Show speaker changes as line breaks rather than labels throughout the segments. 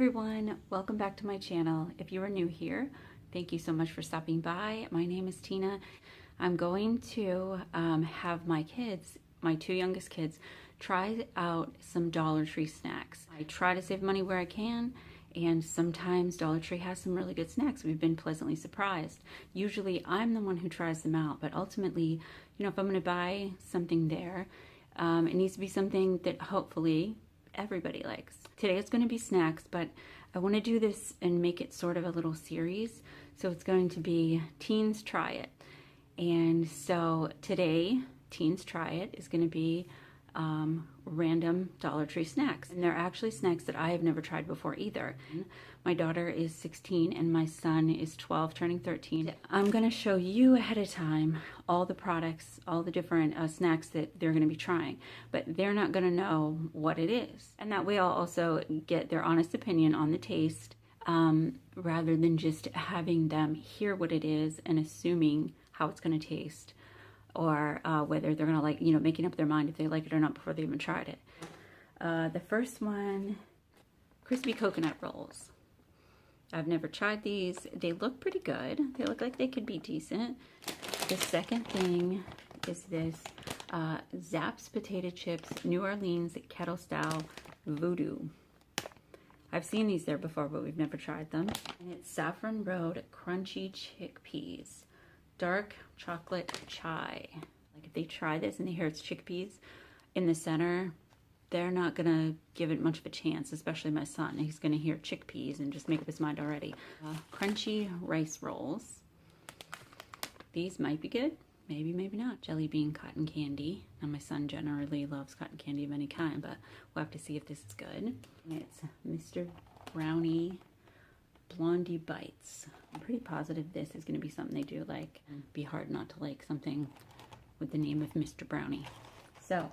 everyone, welcome back to my channel. If you are new here, thank you so much for stopping by. My name is Tina. I'm going to have my kids, my two youngest kids, try out some Dollar Tree snacks. I try to save money where I can, and sometimes Dollar Tree has some really good snacks. We've been pleasantly surprised. Usually I'm the one who tries them out, but ultimately, you know, if I'm going to buy something there, it needs to be something that hopefully everybody likes. Today it's going to be snacks, but I want to do this and make it sort of a little series. So it's going to be Teens Try It. And so today, Teens Try It is going to be random Dollar Tree snacks. And they're actually snacks that I have never tried before either. My daughter is 16 and my son is 12, turning 13. I'm going to show you ahead of time all the products, all the different snacks that they're going to be trying, but they're not going to know what it is. And that way I'll also get their honest opinion on the taste, rather than just having them hear what it is and assuming how it's going to taste, or whether they're going to like, you know, making up their mind if they like it or not before they even tried it. The first one, crispy coconut rolls. I've never tried these. They look pretty good. They look like they could be decent. The second thing is this Zapp's potato chips, New Orleans kettle style voodoo. I've seen these there before, but we've never tried them. And it's Saffron Road crunchy chickpeas, dark chocolate chai. Like if they try this and they hear it's chickpeas in the center, they're not gonna give it much of a chance, especially my son. He's gonna hear chickpeas and just make up his mind already. Crunchy rice rolls. These might be good, maybe, maybe not. Jelly bean cotton candy. Now my son generally loves cotton candy of any kind, but we'll have to see if this is good. And it's Mr. Brownie Blondie Bites. I'm pretty positive this is gonna be something they do like. It'd be hard not to like something with the name of Mr. Brownie. So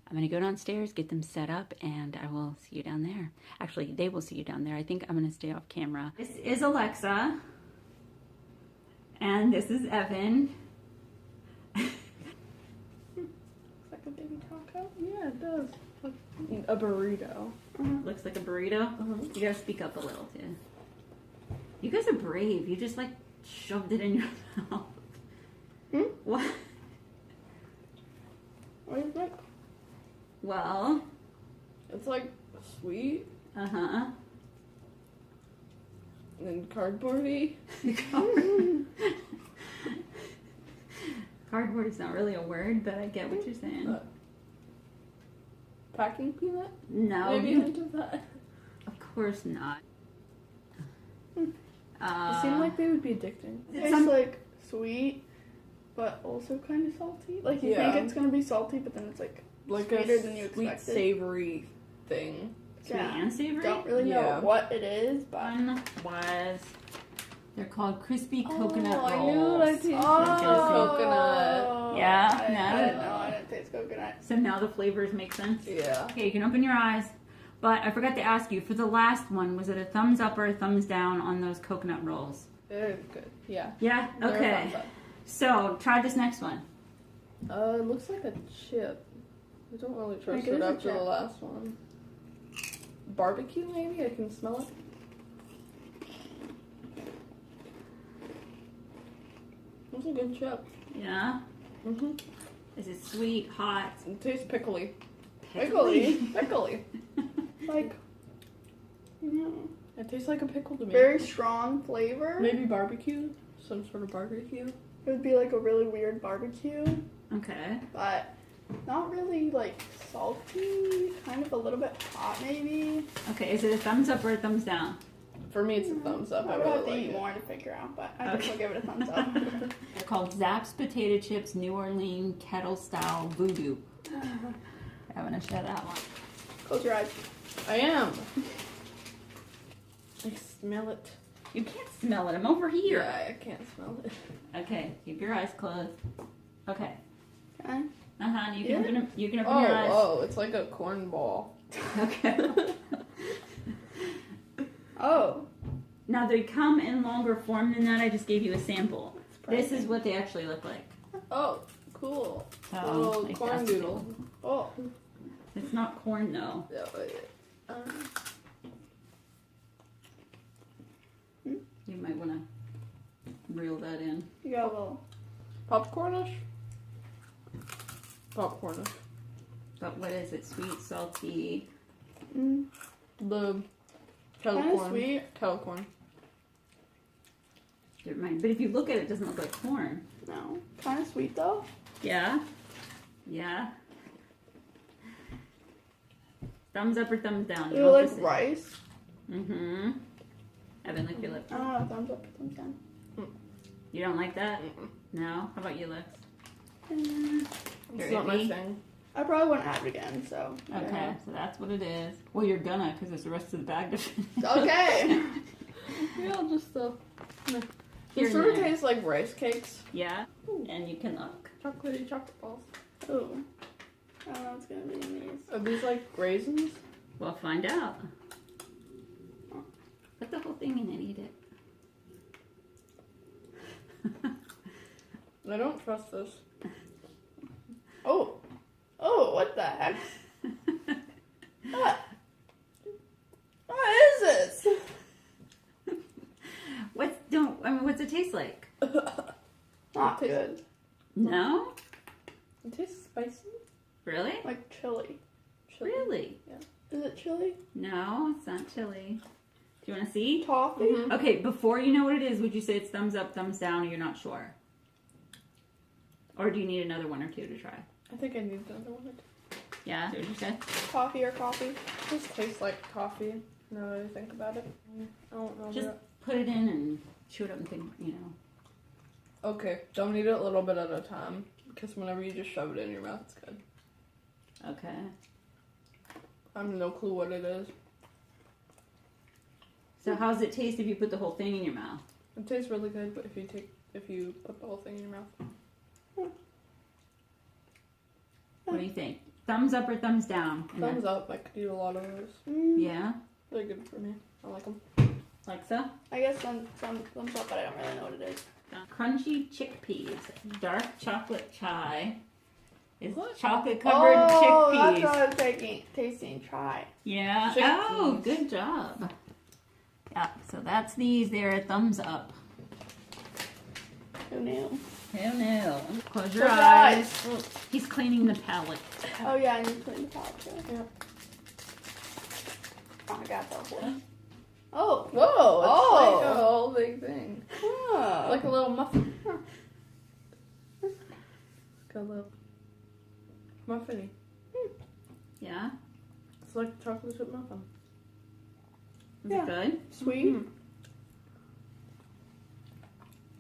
I'm gonna go downstairs, get them set up, and I will see you down there. Actually, they will see you down there. I think I'm gonna stay off camera. This is Alexa, and this is Evan.
Looks like a baby taco. Yeah, it does. Like a burrito.
Looks like a burrito. You gotta speak up a little too. You guys are brave. You just like shoved it in your mouth. What?
What do you think?
Well,
It's like sweet
uh-huh.
and cardboardy.
Cardboard is not really a word, but I get what you're saying.
Packing peanut?
No,
Maybe a hint of that.
of course not.
It seemed like they would be addicting. It's like sweet, but also kind of salty. Like you think it's gonna be salty, but then it's like sweeter than you expected.
Sweet savory thing.
Sweet and savory?
Don't really know what it is, but
One was, they're called crispy coconut rolls.
I knew that I tasted
coconut.
Yeah,
I
no.
didn't know. I didn't taste coconut.
So now the flavors make sense?
Yeah.
Okay, you can open your eyes. But I forgot to ask you, for the last one, was it a thumbs up or a thumbs down on those coconut rolls?
They're good. Yeah.
Yeah?
They're
Okay.
thumbs up.
So, try this next one.
It looks like a chip. I don't really trust
it
it
is a
after
chip.
the last one. Barbecue, maybe? I can smell it. It's a good chip.
Yeah?
Mm-hmm.
Is it sweet, hot?
It tastes pickly.
Pickly.
Pickly.
Like,
It tastes like a pickle to me.
very strong flavor.
Maybe barbecue? Some sort of barbecue?
It would be like a really weird barbecue,
Okay.
but not really like salty. Kind of a little bit hot, maybe.
Okay, is it a thumbs up or a thumbs down?
For me, it's a thumbs up.
I
I
would have
really
to
like
eat
it.
more to figure out, but I think
Okay.
we'll give it a thumbs up.
They're called Zapp's Potato Chips New Orleans Kettle Style Voodoo. I'm gonna show that one.
Close your eyes.
I am. I smell it.
You can't smell it. I'm over here.
Yeah, I can't smell it.
Okay, keep your eyes closed. Okay.
Okay.
Uh-huh, you can
Yeah.
open them. You can open your eyes.
Oh, it's like a corn ball.
Okay.
Oh.
Now they come in longer form than that. I just gave you a sample. This is
surprising.
what they actually look like.
Oh, cool.
So,
Little
like
corn
that's-
doodle.
Oh.
It's not corn though.
Yeah,
reel that in.
You got a little
Popcornish? Popcornish.
But what is it? Sweet, salty.
The kettle
kind of
corn.
sweet.
Kettle corn.
Never mind. But if you look at it, it doesn't look like corn.
No, kind of sweet though.
Yeah? Yeah. Thumbs up or thumbs down?
You like rice?
Mm-hmm. Evan, lick your lips.
I don't know, thumbs up or thumbs down.
You don't like that? No? How about you, Lex?
It's not my thing.
I probably wouldn't have it again, so.
Okay,
Yeah.
so that's what it is. Well, you're gonna, because there's the rest of the bag to finish.
Okay.
Yeah, I'll just
Here
it sort of
and there.
tastes like rice cakes.
Yeah? And you can look.
Chocolatey chocolate balls.
Ooh. I don't know what's gonna be in these.
Are these like raisins?
We'll find out. Put the whole thing in and eat it.
I don't trust this.
Oh. Oh, what the heck? What? What is this?
What's it taste like?
Not good.
No?
It tastes spicy.
Really?
Like chili.
Really?
Is it chili?
No, it's not chili. Do you want to see?
Toffee?
Mhm.
Okay, before you know what it is, would you say it's thumbs up, thumbs down, or you're not sure? Or do you need another one or two to try?
I think I need another one.
Yeah? Is that what you said?
Toffee or coffee?
It just tastes like coffee. Now that I think about it. I don't know.
Just put it in and chew it up and think, you know.
Okay, don't eat it a little bit at a time. Because whenever you just shove it in your mouth, it's good.
Okay.
I have no clue what it is.
So how does it taste if you put the whole thing in your mouth?
It tastes really good, but if you put the whole thing in your mouth.
What do you think? Thumbs up or thumbs down? And
Thumbs up. I could eat a lot of those.
Yeah?
They're good for me. I like them.
Like so?
I guess some thumbs up, but I don't really know what it is.
Crunchy chickpeas. Dark chocolate chai. Is
What?
chocolate covered
Oh, that's
chickpeas.
what I was tasting. Try.
Yeah.
Chickpeas.
Oh, good job. Yeah, so that's these. They're a thumbs up.
Who knew?
Who knew? Close your
Close your
eyes.
eyes.
He's cleaning the palate.
Oh yeah, I need to clean the palate too.
Yeah.
Oh, I got that one. Oh.
Whoa! It's
Oh.
like a whole big thing.
Oh.
Like a little muffin. Got a little muffiny.
Yeah?
It's like a chocolate chip muffin.
Is
Yeah.
it good?
Sweet.
Mhm.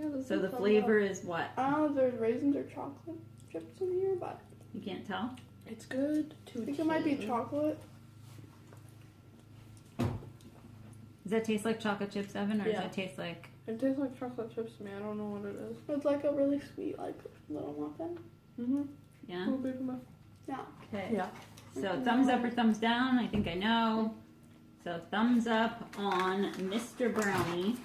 Yeah, this
So
is
the
thumbs
flavor
up.
is what?
I don't know if there's raisins or chocolate chips in here, but
You can't tell?
It's good to
I think it might be chocolate.
Does that taste like chocolate chips, Evan? Or
Yeah.
does it taste like...
It tastes like chocolate chips to me. I don't know what it is.
It's like a really sweet, like little muffin.
Mm-hmm.
Yeah?
Little baby muffin.
Yeah.
Okay.
Yeah.
So thumbs up or thumbs down? I think I know. So thumbs up on Mr. Brownie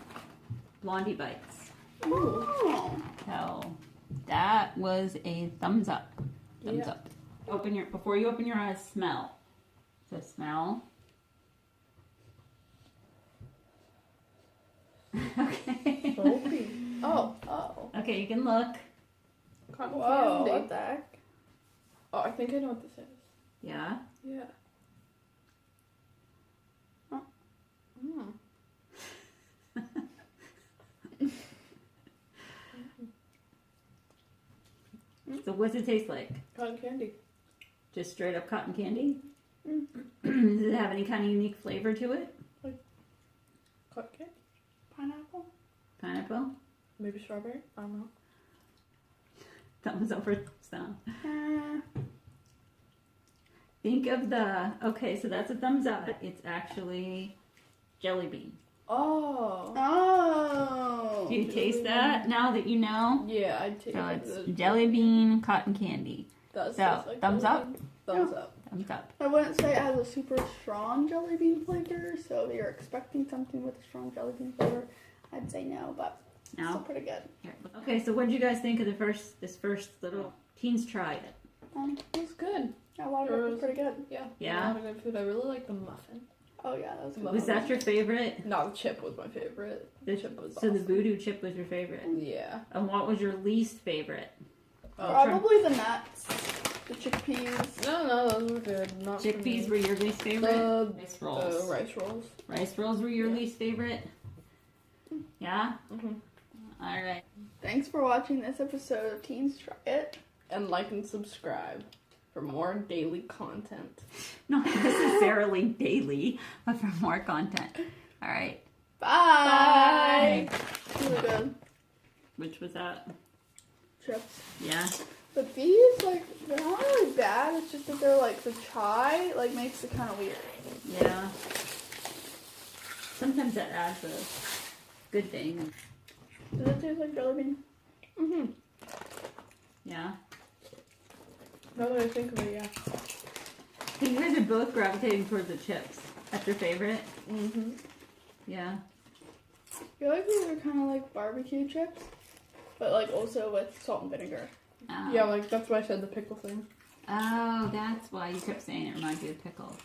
Blondie Bites.
Oh.
So that was a thumbs up. Thumbs
Yeah.
up. Before you open your eyes, smell. So smell. Okay.
Salty.
Oh. Oh.
Okay, you can look.
Cotton
Whoa.
candy.
What the heck?
Oh, I think I know what this is.
Yeah.
Yeah.
Huh.
Mm.
So what's it taste like?
Cotton candy.
Just straight up cotton candy?
Mm.
Does it have any kind of unique flavor to it?
Cotton candy.
Pineapple?
Pineapple?
Maybe strawberry. I don't know.
Thumbs up or thumbs down?
Uh,
Think of okay, so that's a thumbs up. It's actually jelly bean.
Oh.
oh.
Do you taste that now that you know?
Yeah, I'd take
So
it.
it's jelly bean, cotton candy.
Does
So,
taste like
thumbs
jelly
up?
bean. Thumbs up.
Thumbs up.
I wouldn't say it has a super strong jelly bean flavor, so if you're expecting something with a strong jelly bean flavor, I'd say no, but still
No?
pretty good.
Here. Okay, so what did you guys think of this first little teens tried it?
It's good.
A lot of it was pretty good.
Yeah.
Yeah?
A lot of good food. I really like the muffin.
Oh yeah, that was.
Was that your favorite?
No, the chip was my favorite. The chip was
so
awesome.
the voodoo chip was your favorite.
Yeah.
And what was your least favorite?
Probably the nuts, the chickpeas.
No, those were good. Not
Chickpeas were your least favorite. Rice rolls.
Rice rolls.
Rice rolls were your least favorite. Yeah. All right.
Thanks for watching this episode of Teens Try It.
And like and subscribe for more daily content.
Not necessarily daily, but for more content. All right.
Bye. Really good.
Which was that?
Chips.
Yeah.
But these, like, they're not really bad. It's just that they're like the chai, like, makes it kind of weird.
Yeah. Sometimes that adds a good thing.
Does it taste like jelly bean?
Yeah.
Now that I think of it, yeah.
So you guys are both gravitating towards the chips. That's your favorite? Yeah.
I feel like these are kind of like barbecue chips, but like also with salt and vinegar.
Oh.
Yeah, like that's why I said the pickle thing.
Oh, that's why you kept saying it reminds you of pickle.